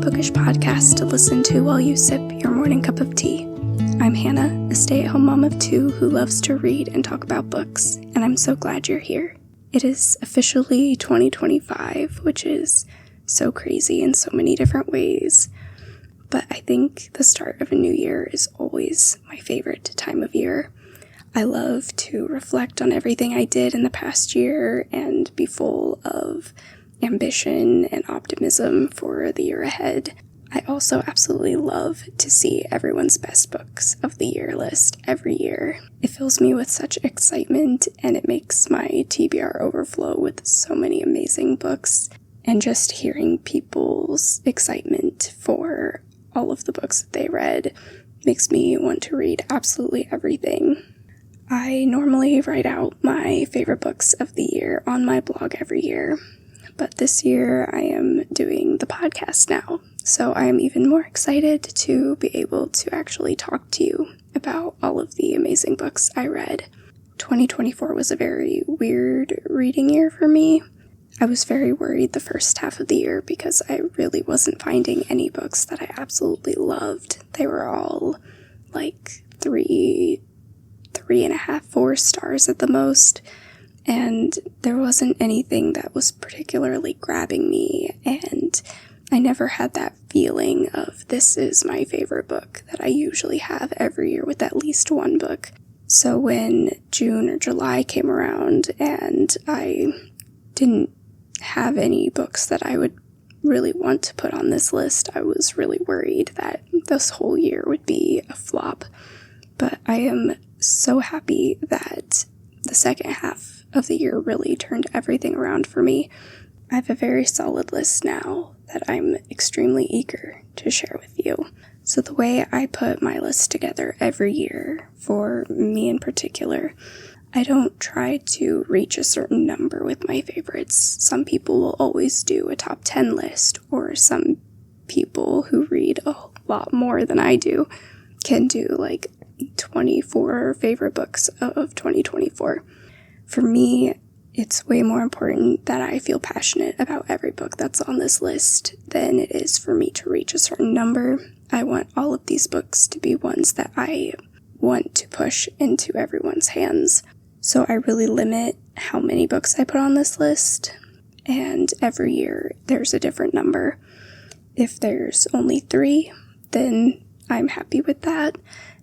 bookish podcast to listen to while you sip your morning cup of tea. I'm Hannah, a stay-at-home mom of two who loves to read and talk about books, and I'm so glad you're here. It is officially 2025, which is so crazy in so many different ways, but I think the start of a new year is always my favorite time of year. I love to reflect on everything I did in the past year and be full of ambition and optimism for the year ahead. I also absolutely love to see everyone's best books of the year list every year. It fills me with such excitement, and it makes my TBR overflow with so many amazing books, and just hearing people's excitement for all of the books that they read makes me want to read absolutely everything. I normally write out my favorite books of the year on my blog every year, but this year I am doing the podcast now, so I am even more excited to be able to actually talk to you about all of the amazing books I read. 2024 was a very weird reading year for me. I was very worried the first half of the year because I really wasn't finding any books that I absolutely loved. They were all like 3.5, 4 stars at the most, and there wasn't anything that was particularly grabbing me, and I never had that feeling of this is my favorite book that I usually have every year with at least one book. So when June or July came around and I didn't have any books that I would really want to put on this list, I was really worried that this whole year would be a flop. But I am so happy that the second half of the year really turned everything around for me. I have a very solid list now that I'm extremely eager to share with you. So the way I put my list together every year, for me in particular, I don't try to reach a certain number with my favorites. Some people will always do a top 10 list, or some people who read a lot more than I do can do like 24 favorite books of 2024. For me, it's way more important that I feel passionate about every book that's on this list than it is for me to reach a certain number. I want all of these books to be ones that I want to push into everyone's hands. So I really limit how many books I put on this list, and every year there's a different number. If there's only 3, then I'm happy with that.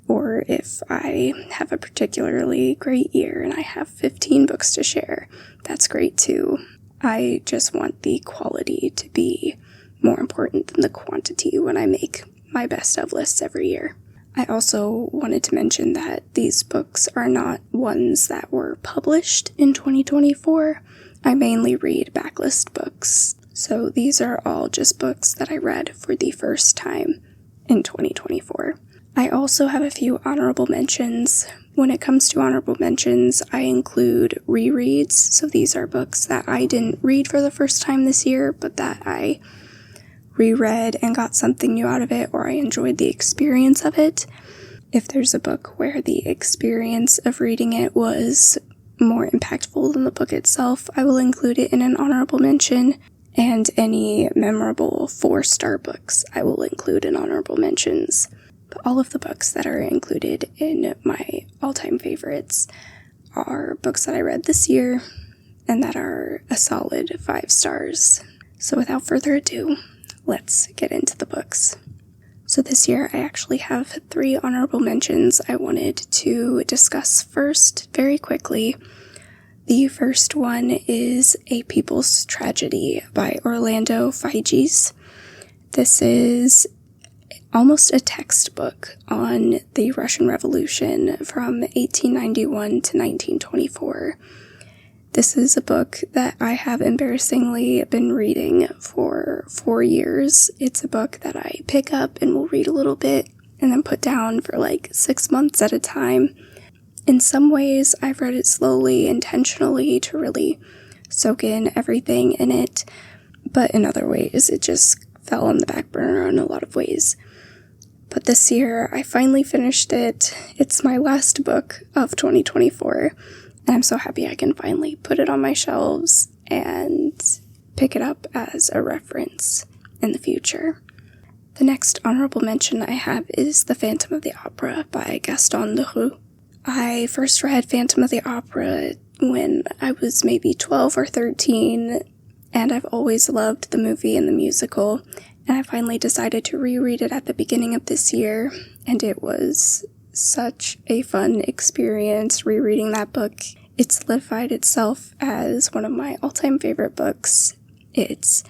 Or if I have a particularly great year and I have 15 books to share, that's great too. I just want the quality to be more important than the quantity when I make my best of lists every year. I also wanted to mention that these books are not ones that were published in 2024. I mainly read backlist books, so these are all just books that I read for the first time in 2024. I also have a few honorable mentions. When it comes to honorable mentions, I include rereads, so these are books that I didn't read for the first time this year, but that I reread and got something new out of it, or I enjoyed the experience of it. If there's a book where the experience of reading it was more impactful than the book itself, I will include it in an honorable mention, and any memorable 4-star books I will include in honorable mentions. But all of the books that are included in my all-time favorites are books that I read this year and that are a solid 5 stars. So without further ado, let's get into the books. So this year I actually have 3 honorable mentions I wanted to discuss first, very quickly. The first one is A People's Tragedy by Orlando Figes. This is almost a textbook on the Russian Revolution from 1891 to 1924. This is a book that I have embarrassingly been reading for 4 years. It's a book that I pick up and will read a little bit and then put down for like 6 months at a time. In some ways, I've read it slowly, intentionally, to really soak in everything in it, but in other ways, it just fell on the back burner in a lot of ways. But this year, I finally finished it. It's my last book of 2024, and I'm so happy I can finally put it on my shelves and pick it up as a reference in the future. The next honorable mention I have is The Phantom of the Opera by Gaston Leroux. I first read Phantom of the Opera when I was maybe 12 or 13, and I've always loved the movie and the musical, and I finally decided to reread it at the beginning of this year, and it was such a fun experience rereading that book. It solidified itself as one of my all-time favorite books. It's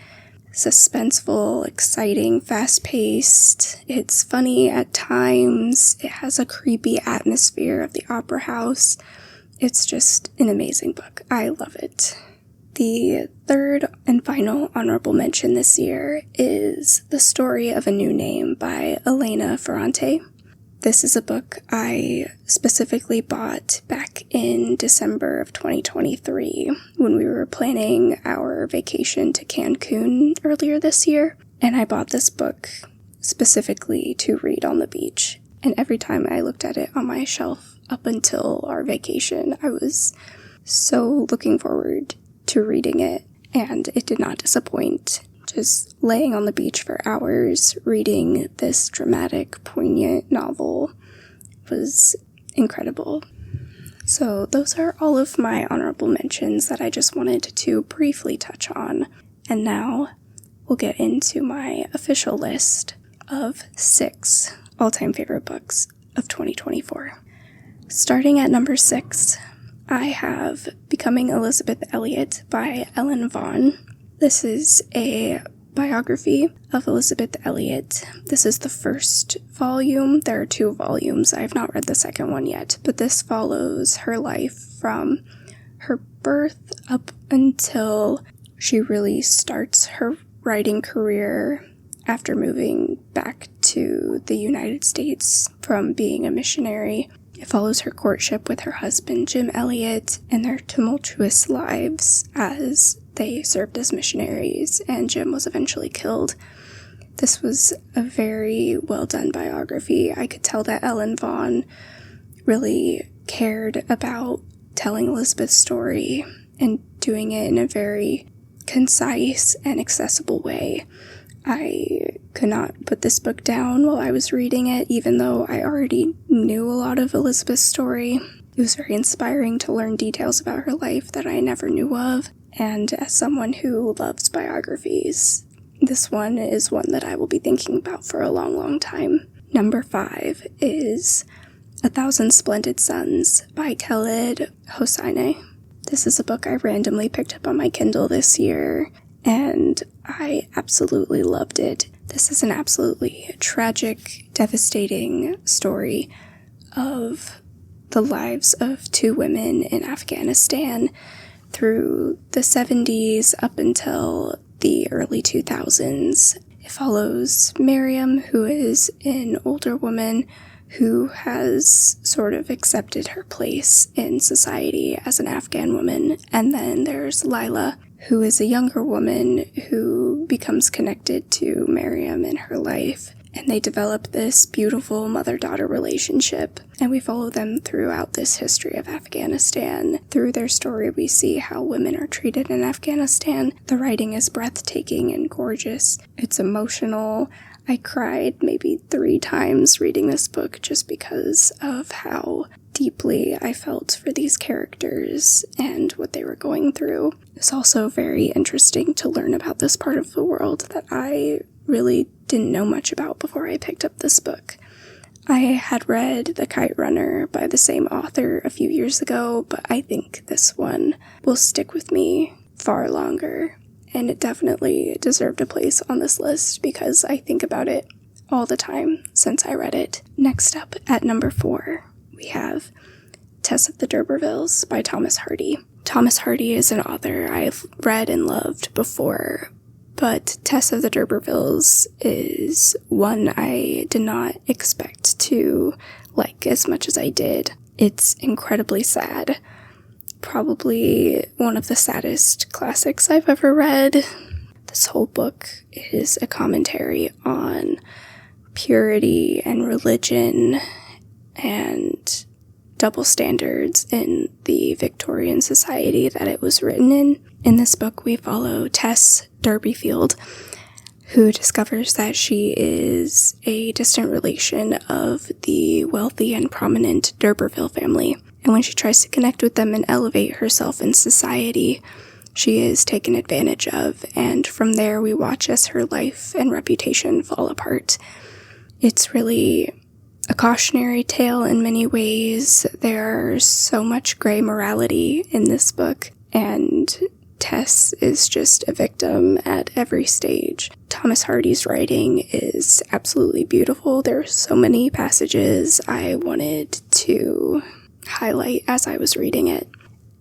suspenseful, exciting, fast-paced. It's funny at times. It has a creepy atmosphere of the opera house. It's just an amazing book. I love it. The third and final honorable mention this year is The Story of a New Name by Elena Ferrante. This is a book I specifically bought back in December of 2023 when we were planning our vacation to Cancun earlier this year, and I bought this book specifically to read on the beach. And every time I looked at it on my shelf up until our vacation, I was so looking forward to reading it, and it did not disappoint. Just laying on the beach for hours, reading this dramatic, poignant novel was incredible. So those are all of my honorable mentions that I just wanted to briefly touch on. And now we'll get into my official list of 6 all-time favorite books of 2024. Starting at number 6, I have Becoming Elizabeth Elliot by Ellen Vaughn. This is a biography of Elizabeth Elliot. This is the first volume. There are 2 volumes. I have not read the second one yet, but this follows her life from her birth up until she really starts her writing career after moving back to the United States from being a missionary. It follows her courtship with her husband, Jim Elliot, and their tumultuous lives as they served as missionaries, and Jim was eventually killed. This was a very well-done biography. I could tell that Ellen Vaughn really cared about telling Elizabeth's story and doing it in a very concise and accessible way. I could not put this book down while I was reading it, even though I already knew a lot of Elizabeth's story. It was very inspiring to learn details about her life that I never knew of, and as someone who loves biographies, this one is one that I will be thinking about for a long, long time. Number 5 is 1,000 Splendid Suns by Khaled Hosseini. This is a book I randomly picked up on my Kindle this year, and I absolutely loved it. This is an absolutely tragic, devastating story of the lives of 2 women in Afghanistan through the 70s up until the early 2000s. It follows Miriam, who is an older woman who has sort of accepted her place in society as an Afghan woman. And then there's Lila, who is a younger woman who becomes connected to Miriam in her life. And they develop this beautiful mother-daughter relationship. And we follow them throughout this history of Afghanistan. Through their story, we see how women are treated in Afghanistan. The writing is breathtaking and gorgeous. It's emotional. I cried maybe 3 times reading this book just because of how deeply I felt for these characters and what they were going through. It's also very interesting to learn about this part of the world that I really didn't know much about before I picked up this book. I had read The Kite Runner by the same author a few years ago, but I think this one will stick with me far longer, and it definitely deserved a place on this list because I think about it all the time since I read it. Next up, at number 4, we have Tess of the D'Urbervilles by Thomas Hardy. Thomas Hardy is an author I've read and loved before, but Tess of the D'Urbervilles is one I did not expect to like as much as I did. It's incredibly sad. Probably one of the saddest classics I've ever read. This whole book is a commentary on purity and religion and double standards in the Victorian society that it was written in. In this book, we follow Tess Durbeyfield, who discovers that she is a distant relation of the wealthy and prominent D'Urberville family. And when she tries to connect with them and elevate herself in society, she is taken advantage of, and from there we watch as her life and reputation fall apart. It's really a cautionary tale in many ways. There's so much gray morality in this book, and Tess is just a victim at every stage. Thomas Hardy's writing is absolutely beautiful. There are so many passages I wanted to highlight as I was reading it.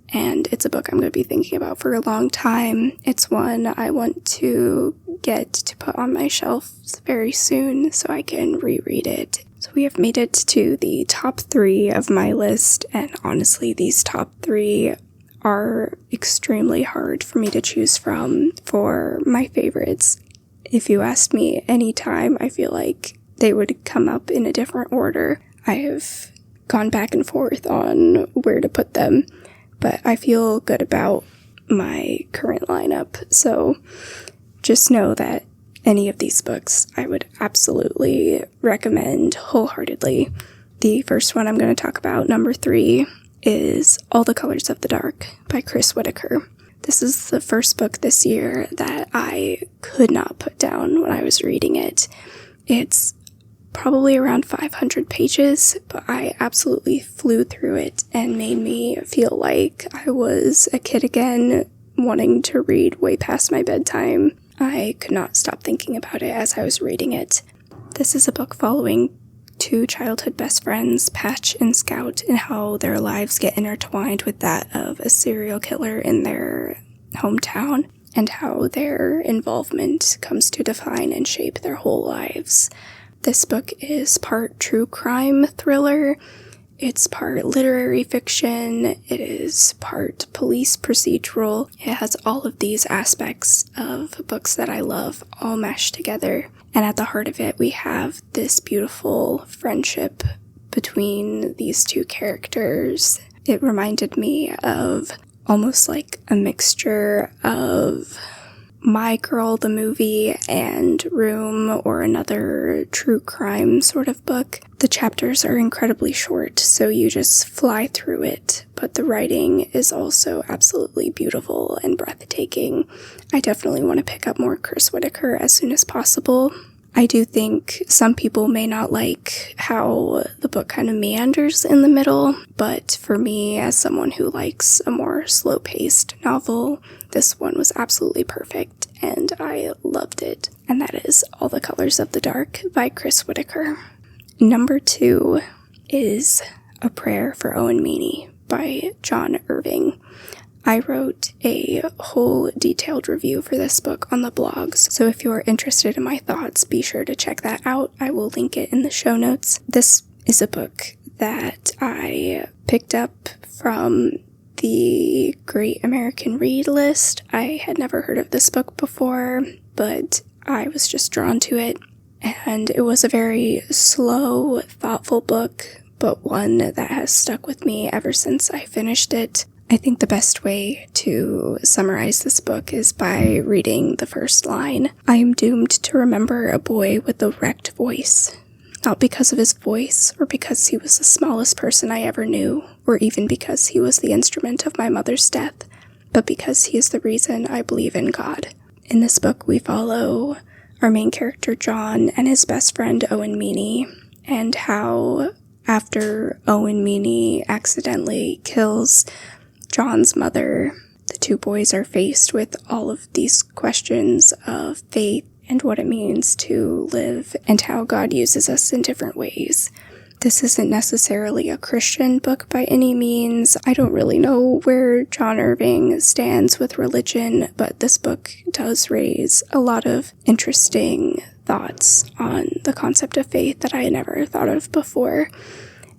And it's a book I'm going to be thinking about for a long time. It's one I want to get to put on my shelves very soon so I can reread it. So we have made it to the top 3 of my list, and honestly, these top 3 are extremely hard for me to choose from for my favorites. If you asked me any time, I feel like they would come up in a different order. I have gone back and forth on where to put them, but I feel good about my current lineup, so just know that any of these books I would absolutely recommend wholeheartedly. The first one I'm going to talk about, number 3, is All the Colors of the Dark by Chris Whittaker. This is the first book this year that I could not put down when I was reading it. It's probably around 500 pages, but I absolutely flew through it and made me feel like I was a kid again, wanting to read way past my bedtime. I could not stop thinking about it as I was reading it. This is a book following 2 childhood best friends, Patch and Scout, and how their lives get intertwined with that of a serial killer in their hometown, and how their involvement comes to define and shape their whole lives. This book is part true crime thriller, it's part literary fiction, it is part police procedural. It has all of these aspects of books that I love all mashed together. And at the heart of it, we have this beautiful friendship between these 2 characters. It reminded me of almost like a mixture of My Girl, the movie, and Room, or another true crime sort of book. The chapters are incredibly short, so you just fly through it, but the writing is also absolutely beautiful and breathtaking. I definitely want to pick up more Chris Whittaker as soon as possible. I do think some people may not like how the book kind of meanders in the middle, but for me, as someone who likes a more slow-paced novel, this one was absolutely perfect, and I loved it. And that is All the Colors of the Dark by Chris Whittaker. Number 2 is A Prayer for Owen Meany by John Irving. I wrote a whole detailed review for this book on the blogs, so if you're interested in my thoughts, be sure to check that out. I will link it in the show notes. This is a book that I picked up from the Great American Read list. I had never heard of this book before, but I was just drawn to it, and it was a very slow, thoughtful book, but one that has stuck with me ever since I finished it. I think the best way to summarize this book is by reading the first line. I am doomed to remember a boy with a wrecked voice. Not because of his voice, or because he was the smallest person I ever knew, or even because he was the instrument of my mother's death, but because he is the reason I believe in God. In this book, we follow our main character John and his best friend Owen Meany, and how after Owen Meany accidentally kills John's mother, the 2 boys are faced with all of these questions of faith and what it means to live and how God uses us in different ways. This isn't necessarily a Christian book by any means. I don't really know where John Irving stands with religion, but this book does raise a lot of interesting thoughts on the concept of faith that I had never thought of before.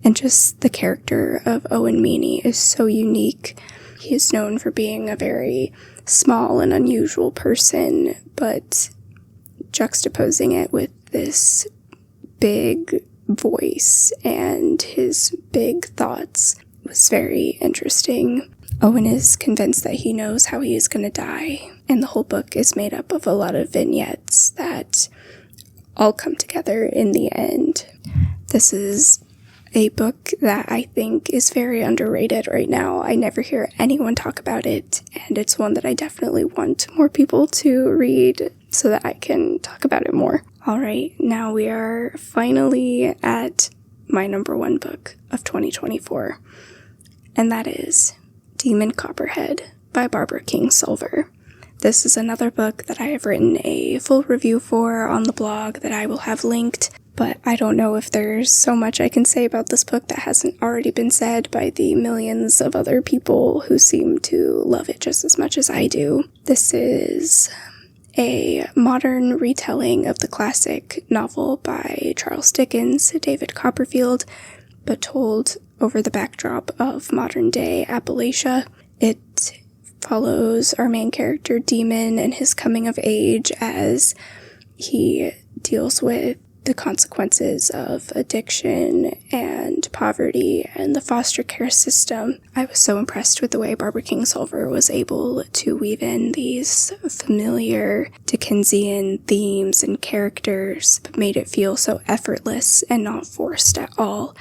And just the character of Owen Meany is so unique. He is known for being a very small and unusual person, but juxtaposing it with this big voice and his big thoughts was very interesting. Owen is convinced that he knows how he is going to die, and the whole book is made up of a lot of vignettes that all come together in the end. This is a book that I think is very underrated right now. I never hear anyone talk about it, and it's one that I definitely want more people to read so that I can talk about it more. Alright, now we are finally at my number one book of 2024, and that is Demon Copperhead by Barbara Kingsolver. This is another book that I have written a full review for on the blog that I will have linked, but I don't know if there's so much I can say about this book that hasn't already been said by the millions of other people who seem to love it just as much as I do. This is a modern retelling of the classic novel by Charles Dickens, David Copperfield, but told over the backdrop of modern-day Appalachia. It follows our main character, Demon, and his coming of age as he deals with the consequences of addiction and poverty and the foster care system. I was so impressed with the way Barbara Kingsolver was able to weave in these familiar Dickensian themes and characters, but made it feel so effortless and not forced at all,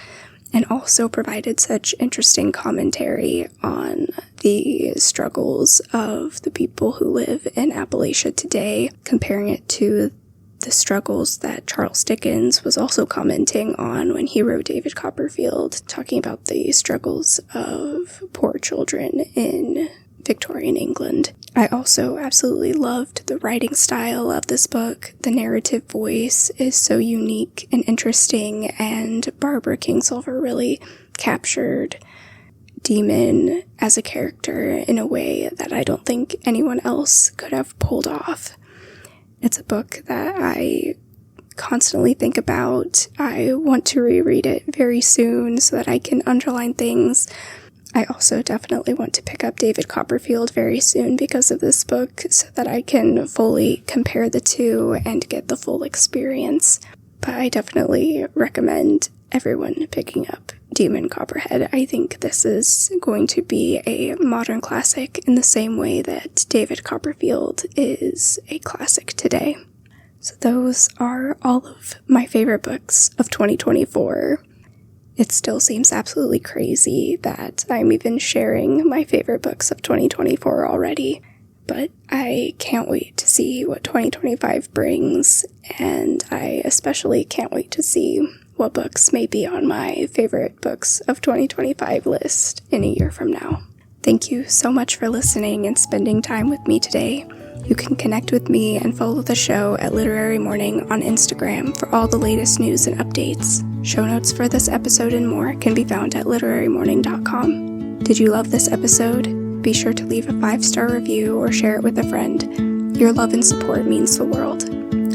and also provided such interesting commentary on the struggles of the people who live in Appalachia today, comparing it to the struggles that Charles Dickens was also commenting on when he wrote David Copperfield, talking about the struggles of poor children in Victorian England. I also absolutely loved the writing style of this book. The narrative voice is so unique and interesting, and Barbara Kingsolver really captured Demon as a character in a way that I don't think anyone else could have pulled off. It's a book that I constantly think about. I want to reread it very soon so that I can underline things. I also definitely want to pick up David Copperfield very soon because of this book so that I can fully compare the two and get the full experience. But I definitely recommend everyone picking up Demon Copperhead. I think this is going to be a modern classic in the same way that David Copperfield is a classic today. So those are all of my favorite books of 2024. It still seems absolutely crazy that I'm even sharing my favorite books of 2024 already, but I can't wait to see what 2025 brings, and I especially can't wait to see what books may be on my favorite books of 2025 list in a year from now. Thank you so much for listening and spending time with me today. You can connect with me and follow the show at Literary Morning on Instagram for all the latest news and updates. Show notes for this episode and more can be found at literarymorning.com. Did you love this episode? Be sure to leave a 5-star review or share it with a friend. Your love and support means the world.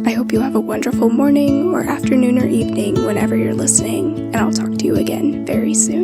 I hope you have a wonderful morning or afternoon or evening whenever you're listening, and I'll talk to you again very soon.